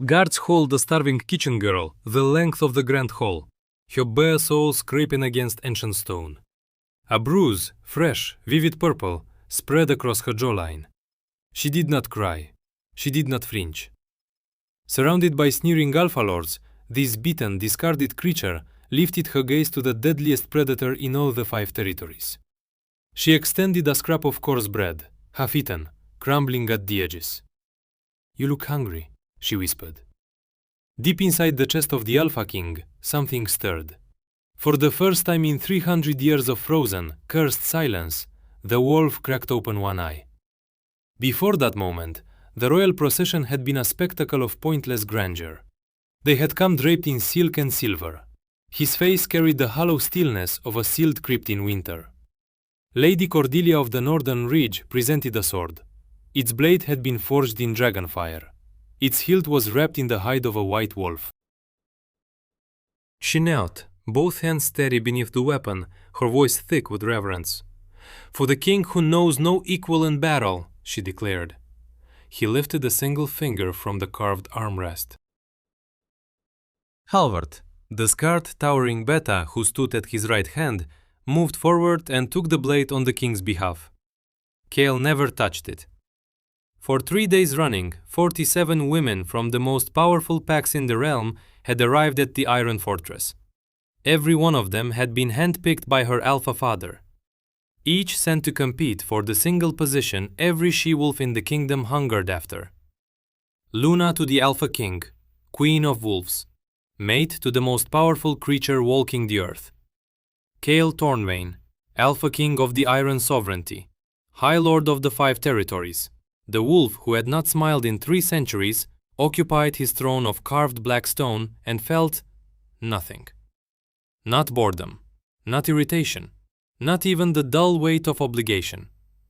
Guards hold the starving kitchen girl the length of the grand hall, her bare soul scraping against ancient stone. A bruise, fresh, vivid purple, spread across her jawline. She did not cry. She did not flinch. Surrounded by sneering alpha lords, this beaten, discarded creature lifted her gaze to the deadliest predator in all the 5 territories. She extended a scrap of coarse bread, half-eaten, crumbling at the edges. "You look hungry," she whispered. Deep inside the chest of the Alpha King, something stirred. For the first time in 300 years of frozen, cursed silence, the wolf cracked open one eye. Before that moment, the royal procession had been a spectacle of pointless grandeur. They had come draped in silk and silver. His face carried the hollow stillness of a sealed crypt in winter. Lady Cordelia of the Northern Ridge presented a sword. Its blade had been forged in dragonfire. Its hilt was wrapped in the hide of a white wolf. She knelt, both hands steady beneath the weapon, her voice thick with reverence. "For the king who knows no equal in battle," she declared. He lifted a single finger from the carved armrest. Halvard, the scarred, towering beta who stood at his right hand, moved forward and took the blade on the king's behalf. Cale never touched it. For 3 days running, 47 women from the most powerful packs in the realm had arrived at the Iron Fortress. Every one of them had been handpicked by her alpha father. Each sent to compete for the single position every she-wolf in the kingdom hungered after. Luna to the Alpha King, Queen of Wolves, mate to the most powerful creature walking the earth. Cale Thornvein, Alpha King of the Iron Sovereignty, High Lord of the 5 territories, the wolf who had not smiled in 3 centuries, occupied his throne of carved black stone and felt nothing. Not boredom, not irritation, not even the dull weight of obligation.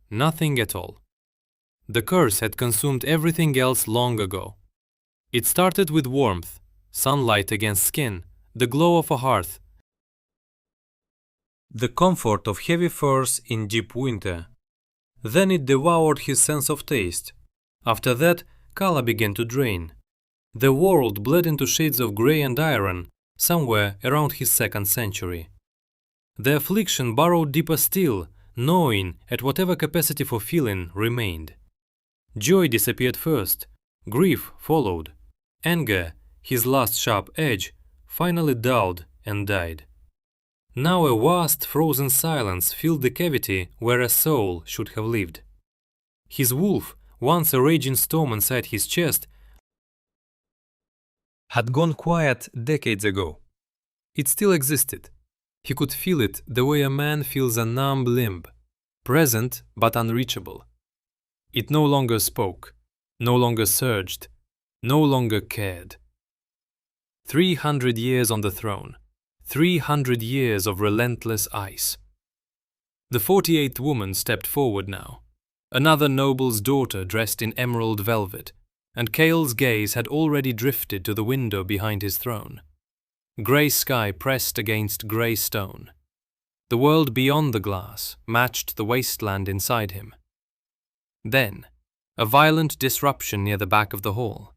Nothing at all. The curse had consumed everything else long ago. It started with warmth, sunlight against skin, the glow of a hearth, the comfort of heavy furs in deep winter. Then it devoured his sense of taste. After that, color began to drain. The world bled into shades of gray and iron, somewhere around his 2nd century. The affliction burrowed deeper still, gnawing at whatever capacity for feeling remained. Joy disappeared first, grief followed. Anger, his last sharp edge, finally dulled and died. Now a vast frozen silence filled the cavity where a soul should have lived. His wolf, once a raging storm inside his chest, had gone quiet decades ago. It still existed. He could feel it the way a man feels a numb limb, present but unreachable. It no longer spoke, no longer surged, no longer cared. 300 years on the throne, 300 years of relentless ice. The 48th woman stepped forward now, another noble's daughter dressed in emerald velvet, and Cale's gaze had already drifted to the window behind his throne. Grey sky pressed against grey stone. The world beyond the glass matched the wasteland inside him. Then, a violent disruption near the back of the hall.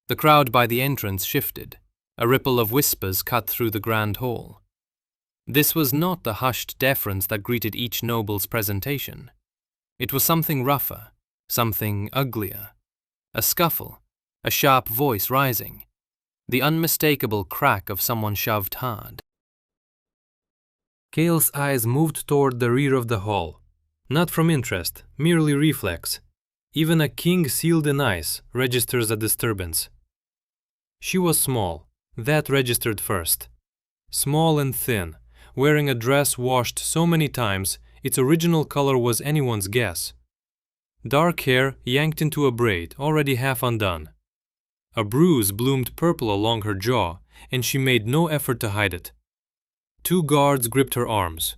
The crowd by the entrance shifted. A ripple of whispers cut through the grand hall. This was not the hushed deference that greeted each noble's presentation. It was something rougher, something uglier. A scuffle, a sharp voice rising, the unmistakable crack of someone shoved hard. Cale's eyes moved toward the rear of the hall, not from interest, merely reflex. Even a king sealed in ice registers a disturbance. She was small. That registered first. Small and thin, wearing a dress washed so many times its original color was anyone's guess. Dark hair yanked into a braid already half undone. A bruise bloomed purple along her jaw, and she made no effort to hide it. 2 guards gripped her arms.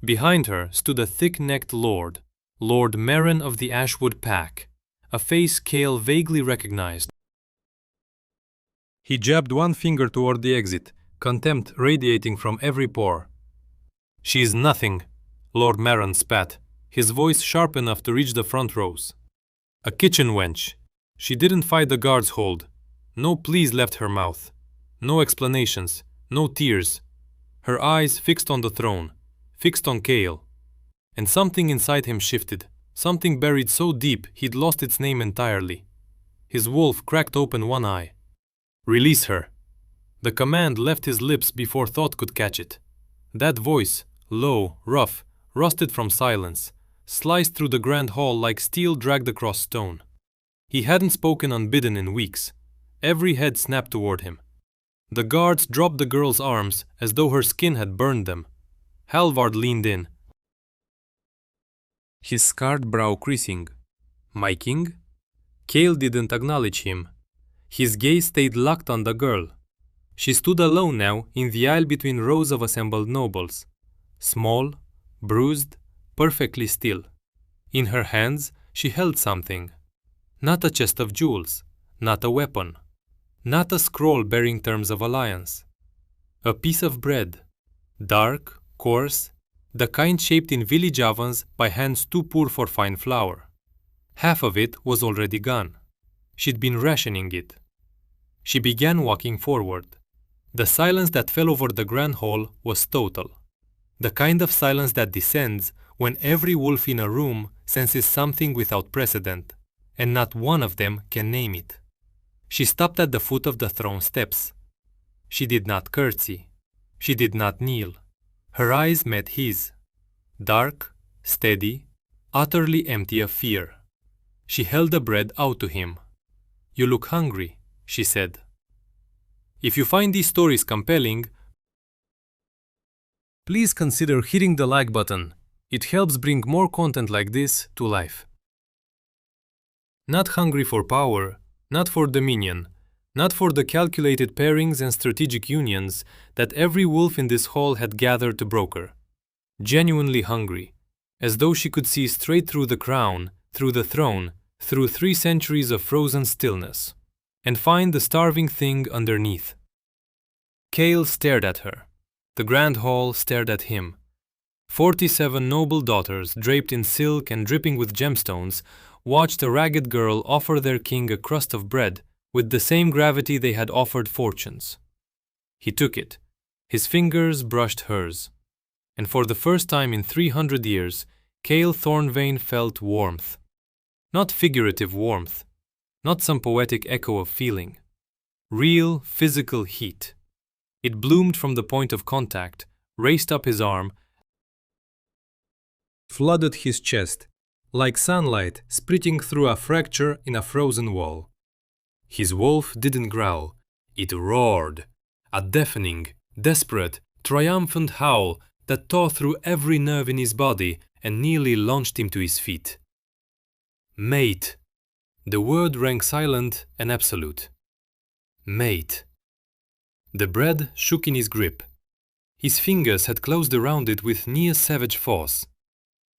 Behind her stood a thick-necked lord, Lord Merrin of the Ashwood Pack, a face Cale vaguely recognized. He jabbed one finger toward the exit, contempt radiating from every pore. "She is nothing," Lord Merrin spat, his voice sharp enough to reach the front rows. "A kitchen wench. She didn't fight the guard's hold. No pleas left her mouth. No explanations. No tears. Her eyes fixed on the throne, fixed on Kale. And something inside him shifted, something buried so deep he'd lost its name entirely. His wolf cracked open one eye. Release her. The command left his lips before thought could catch it. That voice, low, rough, rusted from silence, sliced through the grand hall like steel dragged across stone. He hadn't spoken unbidden in weeks. Every head snapped toward him. The guards dropped the girl's arms as though her skin had burned them. Halvard leaned in, his scarred brow creasing. My king? Kale didn't acknowledge him. His gaze stayed locked on the girl. She stood alone now in the aisle between rows of assembled nobles. Small, bruised, perfectly still. In her hands she held something. Not a chest of jewels, not a weapon, not a scroll bearing terms of alliance. A piece of bread, dark, coarse, the kind shaped in village ovens by hands too poor for fine flour. Half of it was already gone. She'd been rationing it. She began walking forward. The silence that fell over the grand hall was total. The kind of silence that descends when every wolf in a room senses something without precedent, and not one of them can name it. She stopped at the foot of the throne steps. She did not curtsy. She did not kneel. Her eyes met his. Dark, steady, utterly empty of fear. She held the bread out to him. You look hungry, she said. If you find these stories compelling, please consider hitting the like button. It helps bring more content like this to life. Not hungry for power, not for dominion, not for the calculated pairings and strategic unions that every wolf in this hall had gathered to broker. Genuinely hungry, as though she could see straight through the crown, through the throne, through 3 centuries of frozen stillness, and find the starving thing underneath. Kale stared at her. The grand hall stared at him. 47 noble daughters, draped in silk and dripping with gemstones, watched a ragged girl offer their king a crust of bread with the same gravity they had offered fortunes. He took it. His fingers brushed hers. And for the first time in 300 years, Kale Thornvane felt warmth. Not figurative warmth, not some poetic echo of feeling. Real, physical heat. It bloomed from the point of contact, raced up his arm, flooded his chest, like sunlight splitting through a fracture in a frozen wall. His wolf didn't growl, it roared, a deafening, desperate, triumphant howl that tore through every nerve in his body and nearly launched him to his feet. Mate. The word rang silent and absolute. Mate. The bread shook in his grip. His fingers had closed around it with near savage force.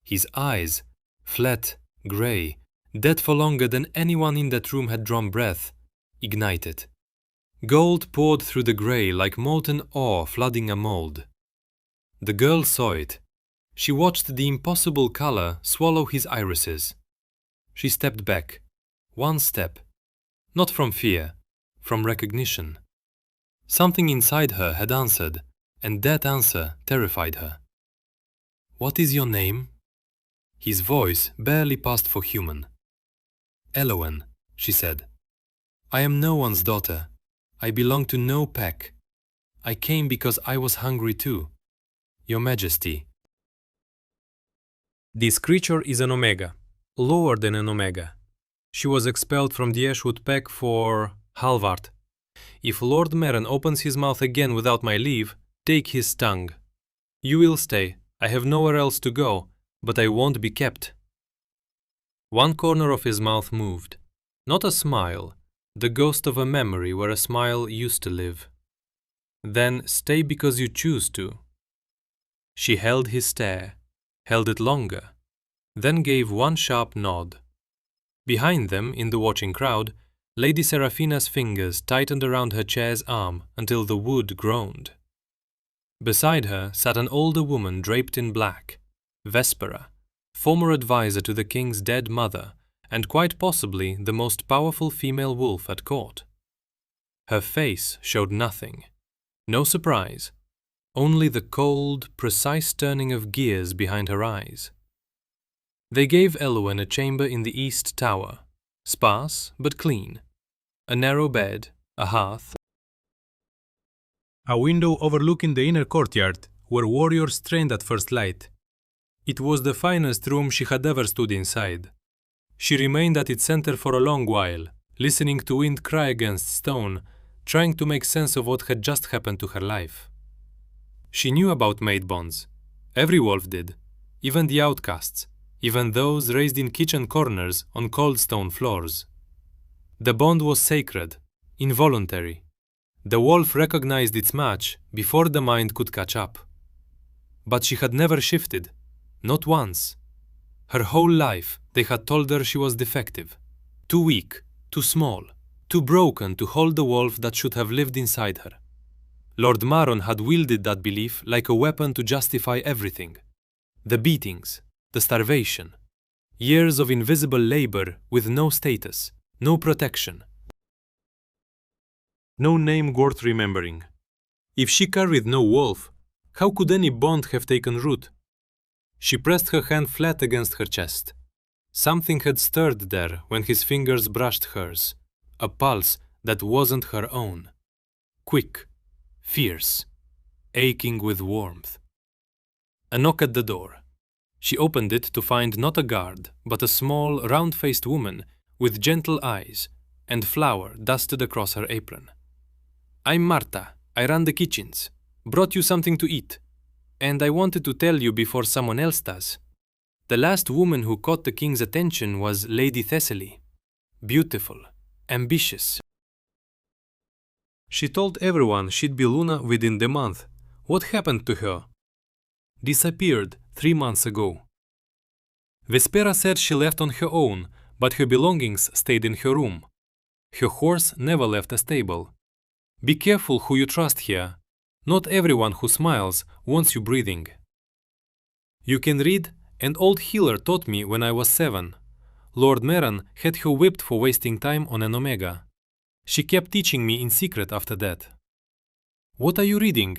His eyes, flat, grey, dead for longer than anyone in that room had drawn breath, ignited. Gold poured through the grey like molten ore flooding a mold. The girl saw it. She watched the impossible color swallow his irises. She stepped back. One step. Not from fear, from recognition. Something inside her had answered, and that answer terrified her. What is your name? His voice barely passed for human. Elowen, she said. I am no one's daughter. I belong to no pack. I came because I was hungry too. Your Majesty. This creature is an Omega, lower than an Omega. She was expelled from the Ashwood pack for Halvard. If Lord Merrin opens his mouth again without my leave, take his tongue. You will stay. I have nowhere else to go, but I won't be kept. One corner of his mouth moved. Not a smile, the ghost of a memory where a smile used to live. Then stay because you choose to. She held his stare, held it longer, then gave one sharp nod. Behind them, in the watching crowd, Lady Seraphina's fingers tightened around her chair's arm until the wood groaned. Beside her sat an older woman draped in black, Vespera, former advisor to the king's dead mother, and quite possibly the most powerful female wolf at court. Her face showed nothing. No surprise. Only the cold, precise turning of gears behind her eyes. They gave Elwen a chamber in the east tower, sparse but clean. A narrow bed, a hearth, a window overlooking the inner courtyard, where warriors trained at first light. It was the finest room she had ever stood inside. She remained at its center for a long while, listening to wind cry against stone, trying to make sense of what had just happened to her life. She knew about mate bonds. Every wolf did, even the outcasts, even those raised in kitchen corners on cold stone floors. The bond was sacred, involuntary. The wolf recognized its match before the mind could catch up. But she had never shifted, not once. Her whole life they had told her she was defective, too weak, too small, too broken to hold the wolf that should have lived inside her. Lord Maron had wielded that belief like a weapon to justify everything. The beatings, the starvation, years of invisible labor with no status, no protection. No name worth remembering. If she carried no wolf, how could any bond have taken root? She pressed her hand flat against her chest. Something had stirred there when his fingers brushed hers, a pulse that wasn't her own. Quick, fierce, aching with warmth. A knock at the door. She opened it to find not a guard, but a small, round-faced woman with gentle eyes and flour dusted across her apron. "I'm Marta. I run the kitchens. Brought you something to eat. And I wanted to tell you before someone else does. The last woman who caught the king's attention was Lady Thessaly. Beautiful, ambitious. She told everyone she'd be Luna within the month. What happened to her? Disappeared 3 months ago. Vespera said she left on her own, but her belongings stayed in her room. Her horse never left a stable. Be careful who you trust here. Not everyone who smiles wants you breathing. You can read, an old healer taught me when I was 7. Lord Meran had her whipped for wasting time on an omega. She kept teaching me in secret after that. What are you reading?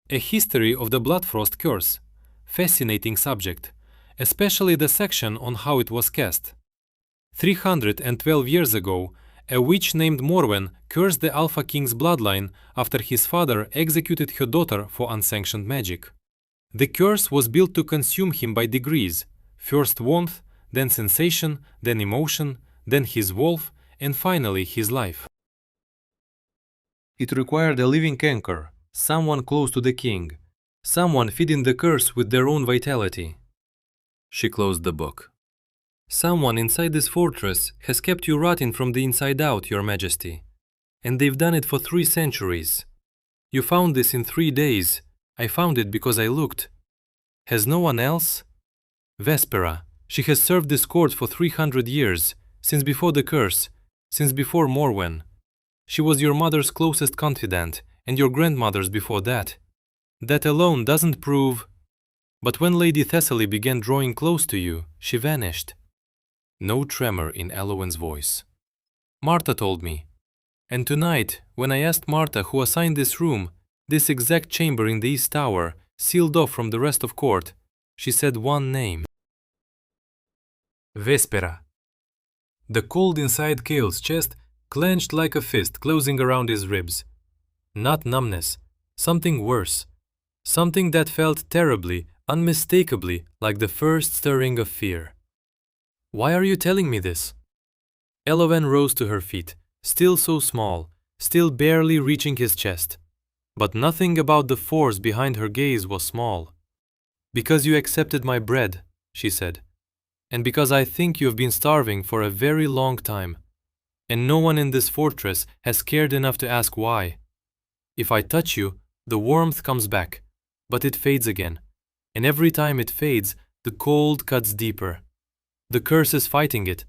A history of the Bloodfrost curse. Fascinating subject, especially the section on how it was cast. 312 years ago, a witch named Morwen cursed the Alpha King's bloodline after his father executed her daughter for unsanctioned magic. The curse was built to consume him by degrees, first warmth, then sensation, then emotion, then his wolf, and finally his life. It required a living anchor, someone close to the king, someone feeding the curse with their own vitality. She closed the book. Someone inside this fortress has kept you rotting from the inside out, Your Majesty. And they've done it for 3 centuries. You found this in 3 days. I found it because I looked. Has no one else? Vespera. She has served this court for 300 years, since before the curse, since before Morwen. She was your mother's closest confidant, and your grandmother's before that. That alone doesn't prove... But when Lady Thessaly began drawing close to you, she vanished. No tremor in Elwen's voice. Marta told me. And tonight, when I asked Marta who assigned this room, this exact chamber in the East Tower, sealed off from the rest of court, she said one name. Vespera. The cold inside Kale's chest clenched like a fist closing around his ribs. Not numbness, something worse. Something that felt terribly, unmistakably like the first stirring of fear. Why are you telling me this? Elwen rose to her feet, still so small, still barely reaching his chest. But nothing about the force behind her gaze was small. Because you accepted my bread, she said. And because I think you've been starving for a very long time. And no one in this fortress has cared enough to ask why. If I touch you, the warmth comes back, but it fades again. And every time it fades, the cold cuts deeper. The curse is fighting it.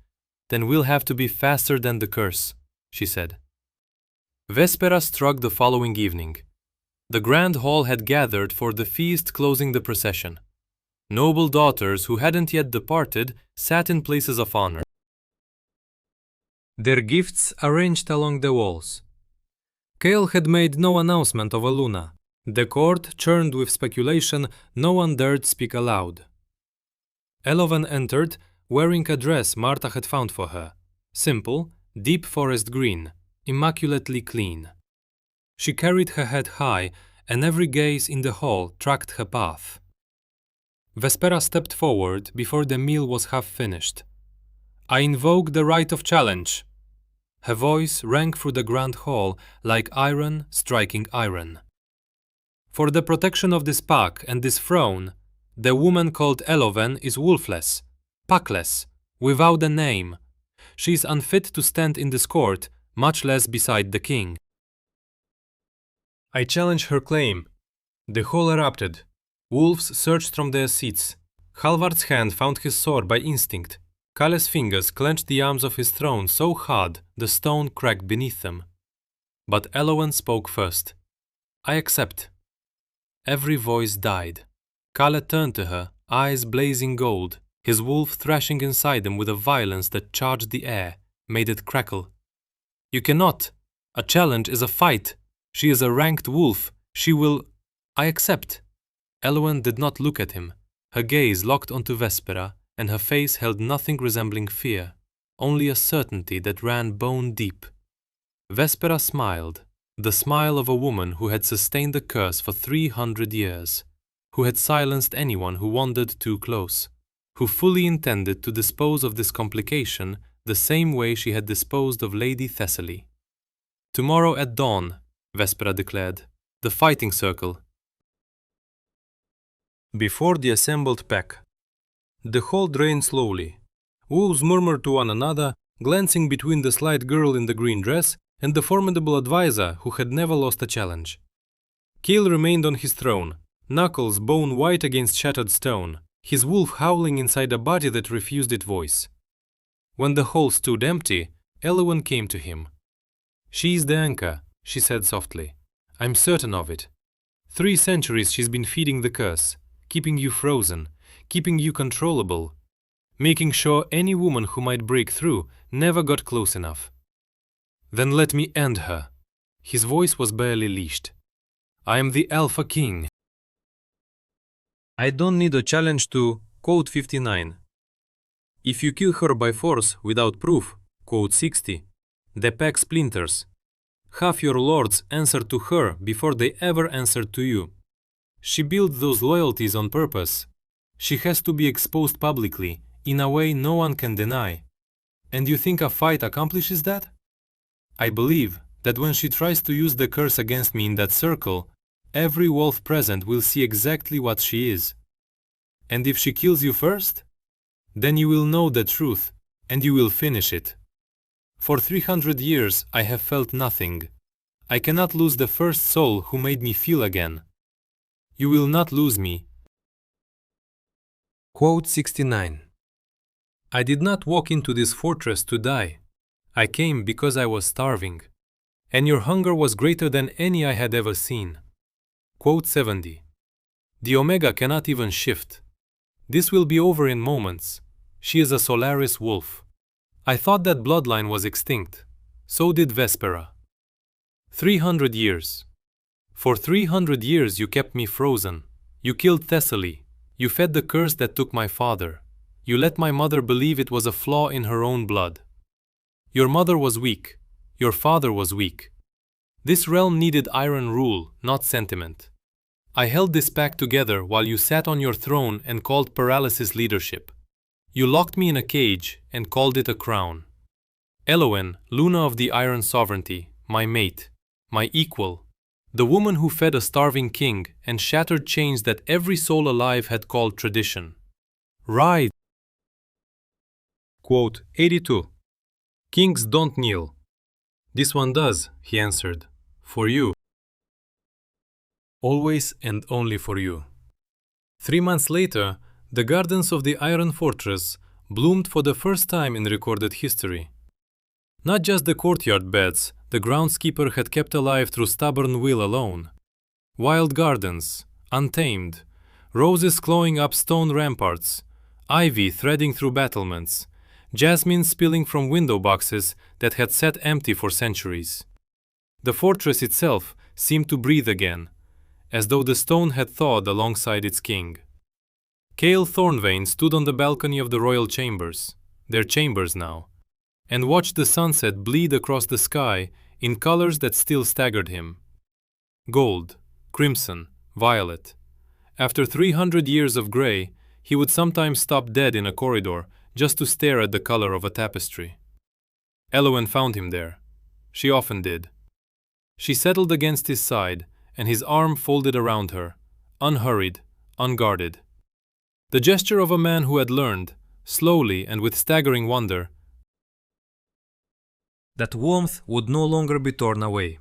Then we'll have to be faster than the curse, she said. Vespera struck the following evening. The grand hall had gathered for the feast closing the procession. Noble daughters who hadn't yet departed sat in places of honor. Their gifts arranged along the walls. Kale had made no announcement of a Luna. The court churned with speculation, no one dared speak aloud. Elovan entered, wearing a dress Marta had found for her. Simple, deep forest green, immaculately clean. She carried her head high, and every gaze in the hall tracked her path. Vespera stepped forward before the meal was half finished. "I invoke the right of challenge." Her voice rang through the grand hall like iron striking iron. "For the protection of this pack and this throne, the woman called Eloven is wolfless, packless, without a name. She is unfit to stand in this court, much less beside the king." I challenge her claim. The hall erupted. Wolves surged from their seats. Halvard's hand found his sword by instinct. Kale's fingers clenched the arms of his throne so hard the stone cracked beneath them. But Elowen spoke first. "I accept." Every voice died. Kale turned to her, eyes blazing gold, his wolf thrashing inside them with a violence that charged the air, made it crackle. "You cannot. A challenge is a fight. She is a ranked wolf. She will—" "I accept." Elowen did not look at him. Her gaze locked onto Vespera, and her face held nothing resembling fear, only a certainty that ran bone deep. Vespera smiled, the smile of a woman who had sustained the curse for 300 years, who had silenced anyone who wandered too close, who fully intended to dispose of this complication the same way she had disposed of Lady Thessaly. "Tomorrow at dawn," Vespera declared, "the fighting circle." Before the assembled pack. The hall drained slowly. Wolves murmured to one another, glancing between the slight girl in the green dress and the formidable advisor who had never lost a challenge. Kale remained on his throne, knuckles bone white against shattered stone, his wolf howling inside a body that refused its voice. When the hall stood empty, Elowen came to him. "She is the anchor," she said softly. "I'm certain of it. 3 centuries she's been feeding the curse, keeping you frozen, keeping you controllable, making sure any woman who might break through never got close enough. Then let me end her." His voice was barely leashed. "I am the Alpha King. I don't need a challenge to Code 59. If you kill her by force without proof, Code 60, the pack splinters. Half your lords answer to her before they ever answered to you. She built those loyalties on purpose. She has to be exposed publicly, in a way no one can deny. And you think a fight accomplishes that? I believe that when she tries to use the curse against me in that circle, every wolf present will see exactly what she is. And if she kills you first, then you will know the truth, and you will finish it. For 300 years I have felt nothing. I cannot lose the first soul who made me feel again. You will not lose me." Quote 69. I did not walk into this fortress to die. I came because I was starving, and your hunger was greater than any I had ever seen. Quote 70. The Omega cannot even shift. This will be over in moments. She is a Solaris wolf. I thought that bloodline was extinct. So did Vespera. 300 years. For 300 years you kept me frozen. You killed Thessaly. You fed the curse that took my father. You let my mother believe it was a flaw in her own blood. Your mother was weak. Your father was weak. This realm needed iron rule, not sentiment. I held this pack together while you sat on your throne and called paralysis leadership. You locked me in a cage and called it a crown. Elowen, Luna of the Iron Sovereignty, my mate, my equal, the woman who fed a starving king and shattered chains that every soul alive had called tradition. Ride! Quote 82. Kings don't kneel. This one does, he answered. For you. Always and only for you. 3 months later, the gardens of the Iron Fortress bloomed for the first time in recorded history. Not just the courtyard beds the groundskeeper had kept alive through stubborn will alone. Wild gardens, untamed, roses clawing up stone ramparts, ivy threading through battlements, jasmine spilling from window boxes that had sat empty for centuries. The fortress itself seemed to breathe again, as though the stone had thawed alongside its king. Cale Thornvane stood on the balcony of the royal chambers, their chambers now, and watched the sunset bleed across the sky in colors that still staggered him. Gold, crimson, violet. After 300 years of gray, he would sometimes stop dead in a corridor just to stare at the color of a tapestry. Elowen found him there. She often did. She settled against his side, and his arm folded around her, unhurried, unguarded. The gesture of a man who had learned, slowly and with staggering wonder, that warmth would no longer be torn away.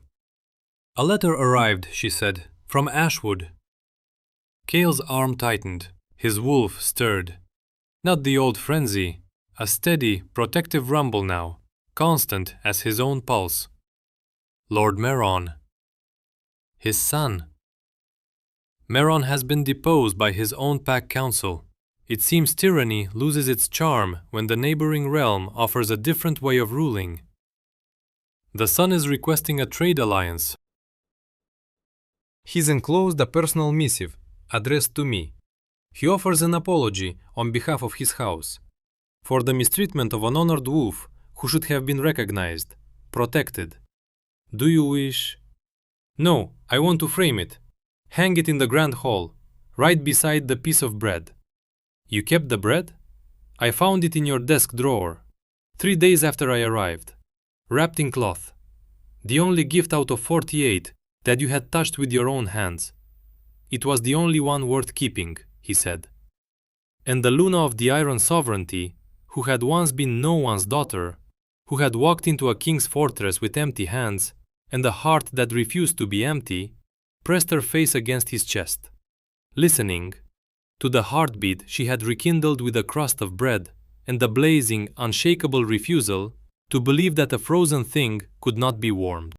"A letter arrived," she said, "from Ashwood." Cale's arm tightened, his wolf stirred. Not the old frenzy, a steady, protective rumble now, constant as his own pulse. Lord Meron. His son. Meron has been deposed by his own pack council. It seems tyranny loses its charm when the neighboring realm offers a different way of ruling. The son is requesting a trade alliance. He's enclosed a personal missive, addressed to me. He offers an apology on behalf of his house for the mistreatment of an honored wolf who should have been recognized, protected. Do you wish? No, I want to frame it. Hang it in the grand hall, right beside the piece of bread. You kept the bread? I found it in your desk drawer, 3 days after I arrived, wrapped in cloth. The only gift out of 48 that you had touched with your own hands. It was the only one worth keeping, he said. And the Luna of the Iron Sovereignty, who had once been no one's daughter, who had walked into a king's fortress with empty hands, and a heart that refused to be empty, pressed her face against his chest, listening to the heartbeat she had rekindled with a crust of bread and the blazing, unshakable refusal to believe that a frozen thing could not be warmed.